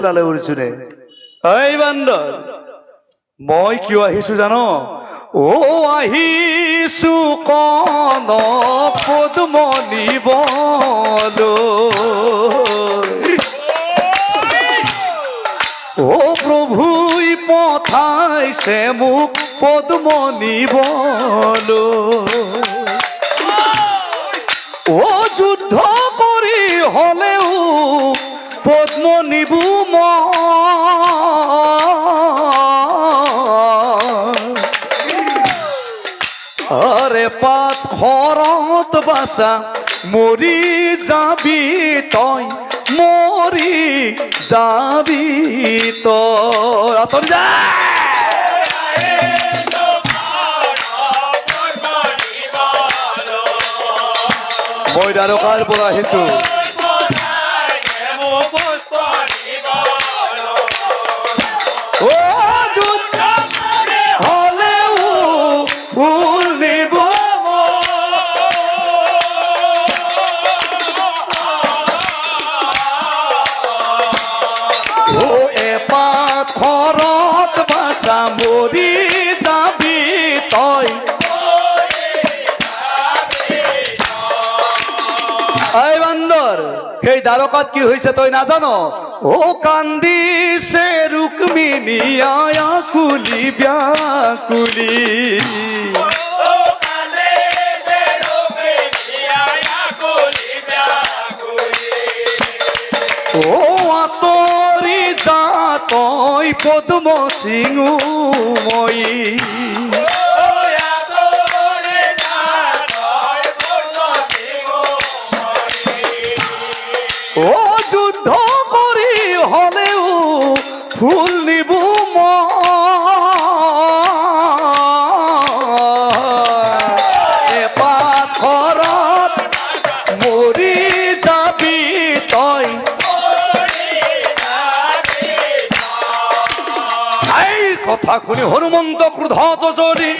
ওলালে উৰিছোৰে এই বান্দৰ মই কিয় আহিছো জানো ও আহিছো কন পদ্ম নিবলৈ ও প্ৰভুই পঠাইছে মোক পদ্ম নিবলৈ ও যুদ্ধ কৰি হলেও পদ্ম নিবু আরে পাত খরত বাসা মরি যাবি তই মরি যাবি তই আতর যা মই দ্বাৰকাৰ পৰা আহিছো মরি যাবি তই এই বান্দর সেই দ্বারকাত কি হয়েছে তই নাজানো ও কান্দিছে রুক্মিণী আকুলি ব্যাকুলি ও আতরি যা তই পদ্ম সিংহ মই ও যুদ্ধ করি হলেও ফুল নিবু পাথরত মরি যাবি তই কথা শুনি হনুমন্ত ক্ৰোধত জ্বলি